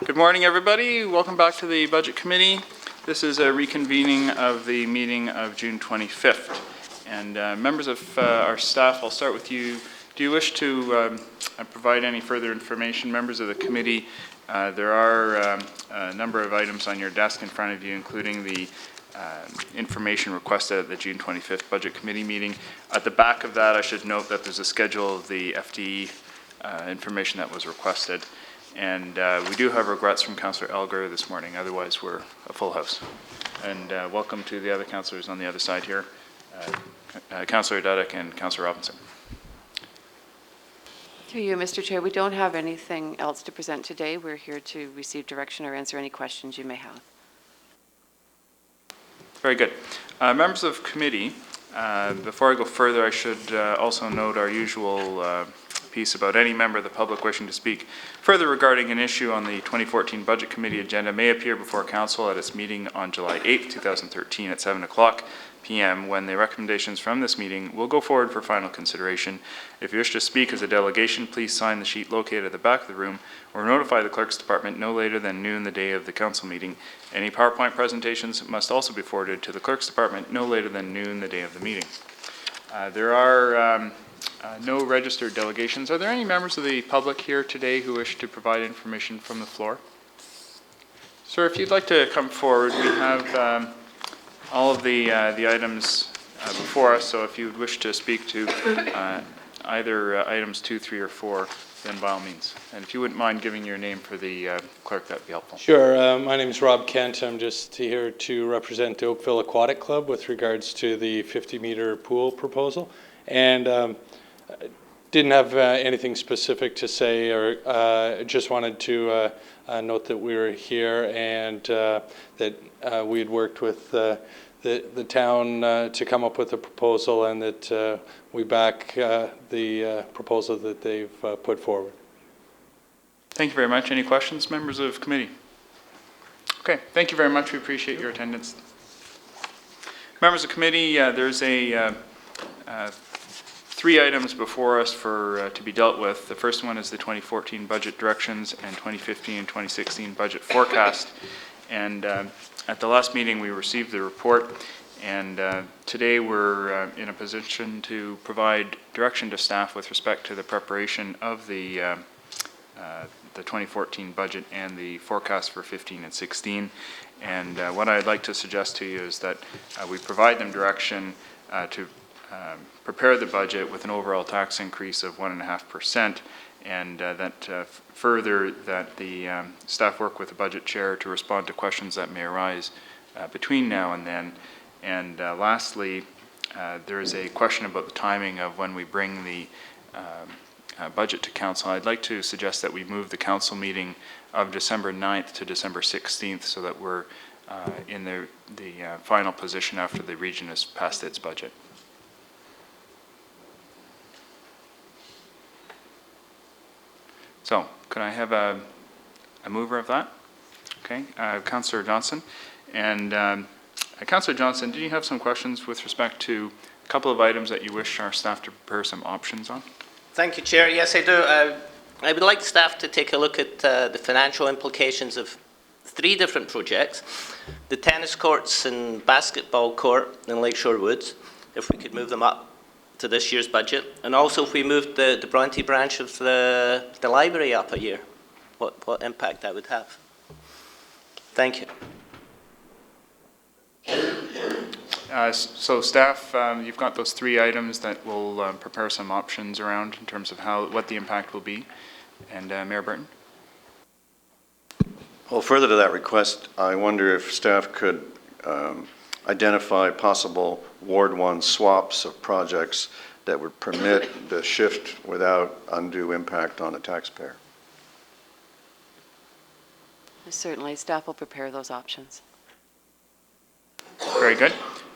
Good morning, everybody. Welcome back to the Budget Committee. This is a reconvening of the meeting of June 25th. And members of our staff, I'll start with you. Do you wish to provide any further information? Members of the committee, there are a number of items on your desk in front of you, including the information requested at the June 25th Budget Committee meeting. At the back of that, I should note that there's a schedule of the FDE information that was requested. And we do have regrets from Councillor Elgar this morning, otherwise we're a full house. And welcome to the other councillors on the other side here, Councillor Dudek and Councillor Robinson. Through you, Mr. Chair, we don't have anything else to present today. We're here to receive direction or answer any questions you may have. Very good. Members of committee, before I go further, I should also note our usual piece about any member of the public wishing to speak further regarding an issue on the 2014 Budget Committee agenda may appear before Council at its meeting on July 8th, 2013 at 7:00 p.m. when the recommendations from this meeting will go forward for final consideration. If you wish to speak as a delegation, please sign the sheet located at the back of the room or notify the Clerk's Department no later than noon the day of the Council meeting. Any PowerPoint presentations must also be forwarded to the Clerk's Department no later than noon the day of the meeting. There are no registered delegations. Are there any members of the public here today who wish to provide information from the floor? Sir, if you'd like to come forward, we have all of the items before us, so if you would wish to speak to either items 2, 3, or 4, then by all means. And if you wouldn't mind giving your name for the clerk, that'd be helpful. Sure. My name is Rob Kent. I'm just here to represent the Oakville Aquatic Club with regards to the 50-meter pool proposal. And didn't have anything specific to say, or just wanted to note that we were here and that we had worked with the town to come up with a proposal, and that we back the proposal that they've put forward. Thank you very much. Any questions, members of committee? Okay, thank you very much. We appreciate your attendance. Members of committee, there's a 3 items before us for to be dealt with. The first one is the 2014 budget directions and 2015 and 2016 budget forecast. And at the last meeting, we received the report, and today we're in a position to provide direction to staff with respect to the preparation of the 2014 budget and the forecast for 15 and 16. And what I'd like to suggest to you is that we provide them direction to prepare the budget with an overall tax increase of 1.5%, and that further that the staff work with the budget chair to respond to questions that may arise between now and then. And lastly, there is a question about the timing of when we bring the budget to council. I'd like to suggest that we move the council meeting of December 9th to December 16th so that we're in the final position after the region has passed its budget. So, could I have a mover of that? Okay, Councillor Johnson. And Councillor Johnson, did you have some questions with respect to a couple of items that you wish our staff to prepare some options on? Thank you, Chair. Yes, I do. I would like staff to take a look at the financial implications of 3 different projects. The tennis courts and basketball court in Lakeshore Woods, if we could move them up to this year's budget, and also if we moved the Bronte branch of the library up a year, what impact that would have. Thank you. So staff, you've got those 3 items that will prepare some options around in terms of what the impact will be. And Mayor Burton? Well, further to that request, I wonder if staff could identify possible Ward 1 swaps of projects that would permit the shift without undue impact on the taxpayer. Certainly, staff will prepare those options. Very good.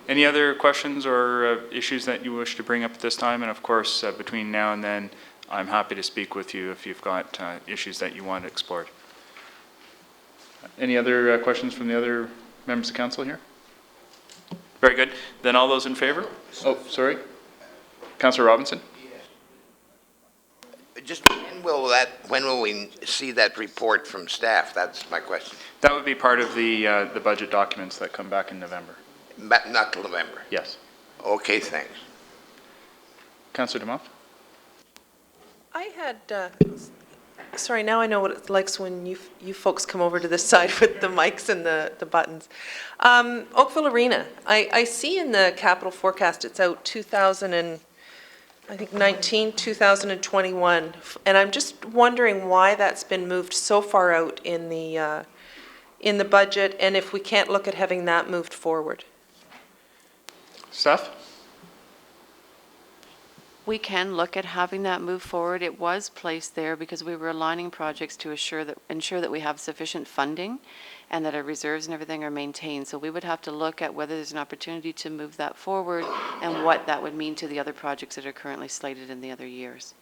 Any other questions or issues that you wish to bring up at this time? And of course, between now and then, I'm happy to speak with you if you've got issues that you want explored. Any other questions from the other members of council here? Very good. Then all those in favor? Oh, sorry. Councillor Robinson? Just in when will we see that report from staff? That's my question. That would be part of the budget documents that come back in November. Not till November. Yes. Okay, thanks. Councillor Demoff? I had, sorry, now I know what it's like when you folks come over to this side with the mics and the buttons. Oakville Arena, I see in the capital forecast it's out 2019, 2021, and I'm just wondering why that's been moved so far out in the budget, and if we can't look at having that moved forward. Steph? We can look at having that move forward. It was placed there because we were aligning projects to ensure that we have sufficient funding and that our reserves and everything are maintained. So we would have to look at whether there's an opportunity to move that forward and what that would mean to the other projects that are currently slated in the other years.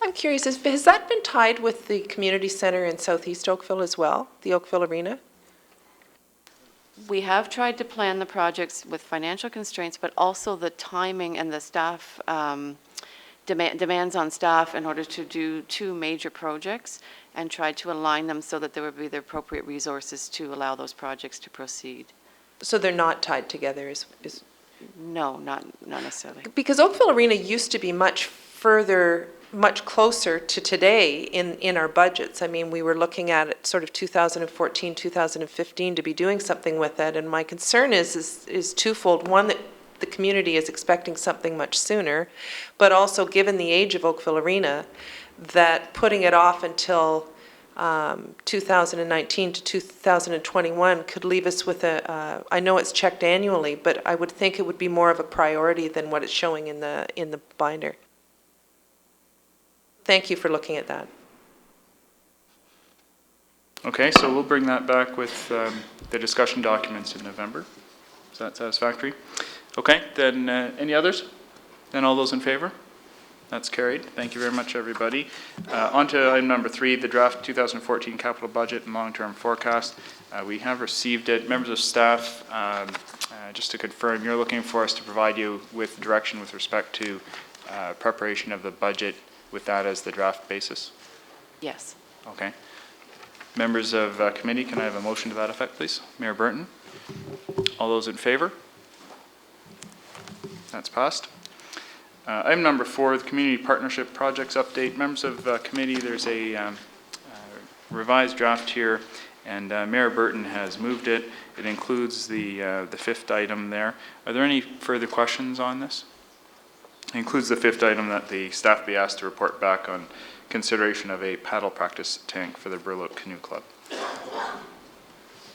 I'm curious, has that been tied with the community center in Southeast Oakville as well, the Oakville Arena? We have tried to plan the projects with financial constraints, but also the timing and the staff demands on staff in order to do two major projects and tried to align them so that there would be the appropriate resources to allow those projects to proceed. So they're not tied together, is No, not necessarily. because Oakville Arena used to be much closer to today in our budgets. I mean, we were looking at it sort of 2014, 2015 to be doing something with it, and my concern is twofold. One, that the community is expecting something much sooner, but also given the age of Oakville Arena, that putting it off until 2019 to 2021 could leave us with I know it's checked annually, but I would think it would be more of a priority than what it's showing in the binder. Thank you for looking at that. Okay, so we'll bring that back with the discussion documents in November. Is that satisfactory? Okay, then any others? Then all those in favor? That's carried. Thank you very much, everybody. On to item number 3, the draft 2014 capital budget and long-term forecast. We have received it. Members of staff, just to confirm, you're looking for us to provide you with direction with respect to preparation of the budget with that as the draft basis? Yes. Okay. Members of committee, can I have a motion to that effect, please? Mayor Burton? All those in favor? That's passed. Item number 4, the community partnership projects update. Members of committee, there's a revised draft here, and Mayor Burton has moved it. It includes the 5th item there. Are there any further questions on this? It includes the 5th item that the staff be asked to report back on consideration of a paddle practice tank for the Burloak Canoe Club.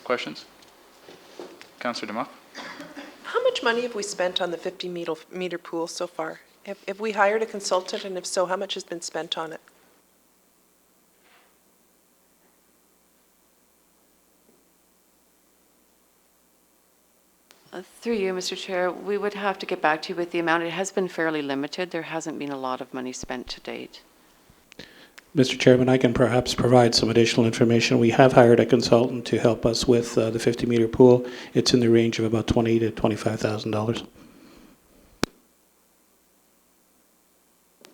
Questions? Councillor Demoff? How much money have we spent on the 50-meter pool so far? Have we hired a consultant, and if so, how much has been spent on it? Through you, Mr. Chair, we would have to get back to you with the amount. It has been fairly limited. There hasn't been a lot of money spent to date. Mr. Chairman, I can perhaps provide some additional information. We have hired a consultant to help us with the 50-meter pool. It's in the range of about $20,000 to $25,000.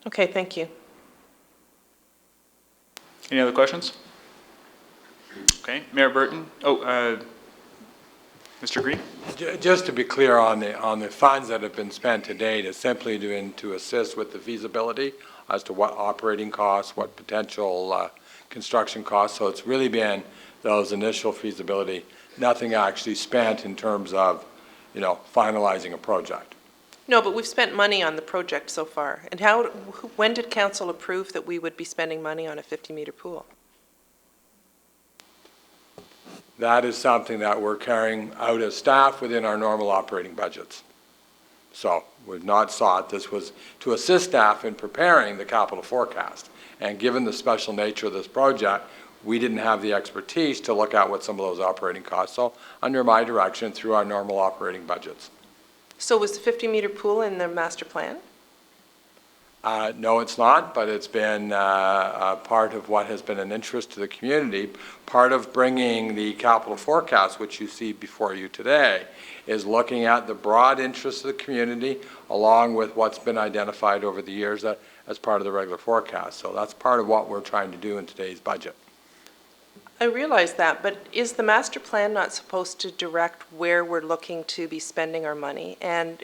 Okay, thank you. Any other questions? Okay, Mayor Burton. Mr. Green? Just to be clear on the funds that have been spent to date, is simply to assist with the feasibility as to what operating costs, what potential construction costs. So it's really been those initial feasibility, nothing actually spent in terms of, finalizing a project. No, but we've spent money on the project so far. And when did council approve that we would be spending money on a 50-meter pool? That is something that we're carrying out as staff within our normal operating budgets. So we've not sought, this was to assist staff in preparing the capital forecast. And given the special nature of this project, we didn't have the expertise to look at what some of those operating costs. So under my direction, through our normal operating budgets. So was the 50-meter pool in the master plan? No, it's not, but it's been part of what has been an interest to the community. Part of bringing the capital forecast, which you see before you today, is looking at the broad interests of the community, along with what's been identified over the years that as part of the regular forecast. So that's part of what we're trying to do in today's budget. I realize that, but is the master plan not supposed to direct where we're looking to be spending our money? And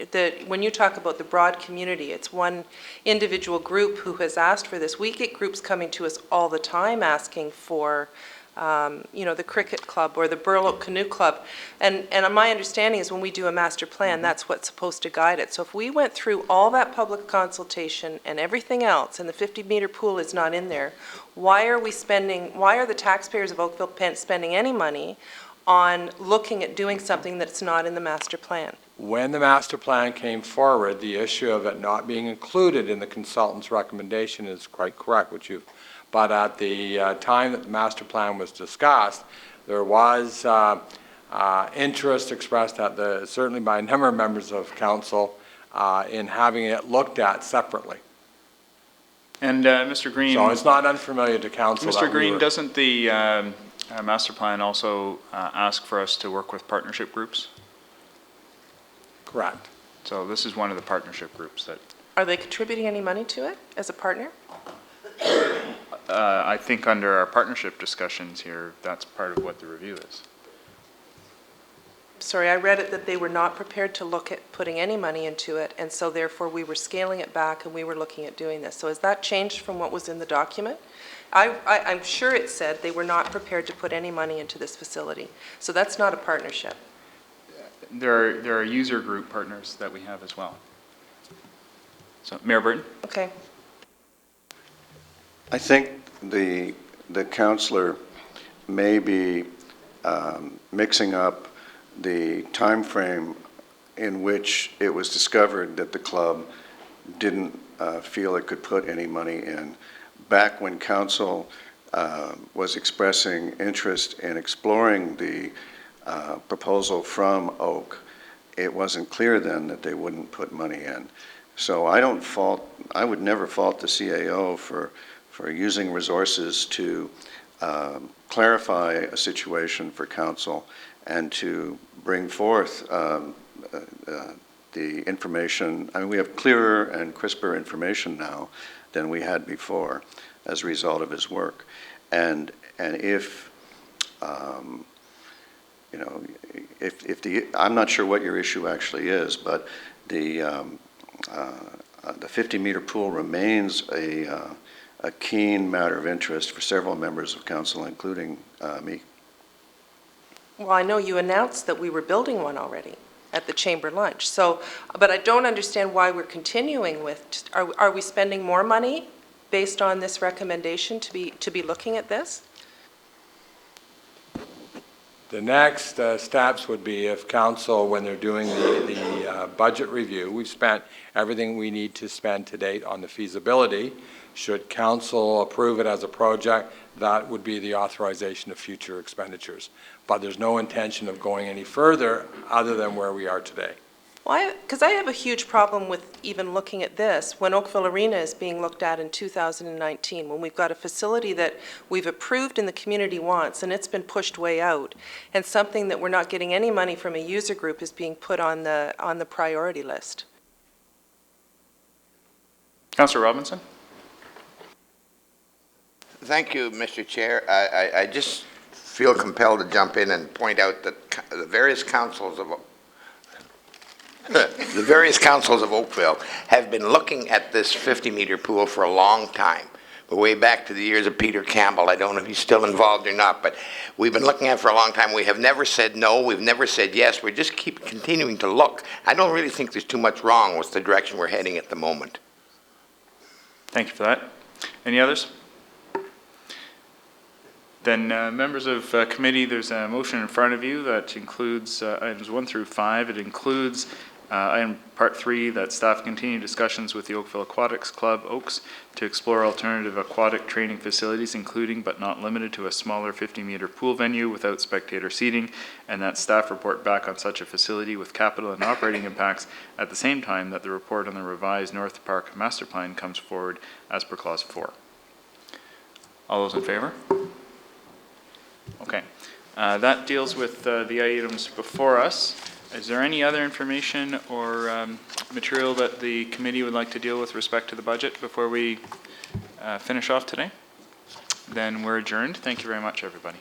when you talk about the broad community, it's one individual group who has asked for this. We get groups coming to us all the time asking for, the cricket club or the Burloak Canoe Club. And my understanding is when we do a master plan, that's what's supposed to guide it. So if we went through all that public consultation and everything else, and the 50-meter pool is not in there, why are the taxpayers of Oakville spending any money on looking at doing something that's not in the master plan? When the master plan came forward, the issue of it not being included in the consultant's recommendation is quite correct, but at the time that the master plan was discussed, there was interest expressed certainly by a number of members of council in having it looked at separately. And Mr. Green. So it's not unfamiliar to council. Mr. Green, doesn't the master plan also ask for us to work with partnership groups? Correct. So this is one of the partnership groups that. Are they contributing any money to it as a partner? I think under our partnership discussions here, that's part of what the review is. Sorry, I read it that they were not prepared to look at putting any money into it, and so therefore we were scaling it back and we were looking at doing this. So has that changed from what was in the document? I'm sure it said they were not prepared to put any money into this facility. So that's not a partnership. There are user group partners that we have as well. So, Mayor Burton? Okay. I think the councillor may be mixing up the time frame in which it was discovered that the club didn't feel it could put any money in. Back when council was expressing interest in exploring the proposal from Oak, it wasn't clear then that they wouldn't put money in. So I would never fault the CAO for using resources to clarify a situation for council and to bring forth the information. I mean, we have clearer and crisper information now than we had before as a result of his work. And if I'm not sure what your issue actually is, but the 50-meter pool remains a keen matter of interest for several members of council, including me. Well, I know you announced that we were building one already at the chamber lunch. So, but I don't understand why we're continuing with, are we spending more money based on this recommendation to be looking at this? The next steps would be if council, when they're doing the budget review, we've spent everything we need to spend to date on the feasibility. Should council approve it as a project, that would be the authorization of future expenditures. But there's no intention of going any further other than where we are today. Well, because I have a huge problem with even looking at this when Oakville Arena is being looked at in 2019, when we've got a facility that we've approved and the community wants, and it's been pushed way out, and something that we're not getting any money from a user group is being put on the priority list. Councillor Robinson? Thank you, Mr. Chair. I just feel compelled to jump in and point out that the various councils of Oakville have been looking at this 50-meter pool for a long time. But way back to the years of Peter Campbell, I don't know if he's still involved or not, but we've been looking at it for a long time. We have never said no, we've never said yes, we just keep continuing to look. I don't really think there's too much wrong with the direction we're heading at the moment. Thank you for that. Any others? Then members of committee, there's a motion in front of you that includes items 1 through 5. It includes item part 3, that staff continue discussions with the Oakville Aquatics Club, Oaks, to explore alternative aquatic training facilities, including but not limited to a smaller 50-meter pool venue without spectator seating, and that staff report back on such a facility with capital and operating impacts at the same time that the report on the revised North Park Master Plan comes forward as per clause 4. All those in favor? Okay. That deals with the items before us. Is there any other information or material that the committee would like to deal with respect to the budget before we finish off today? Then we're adjourned. Thank you very much, everybody.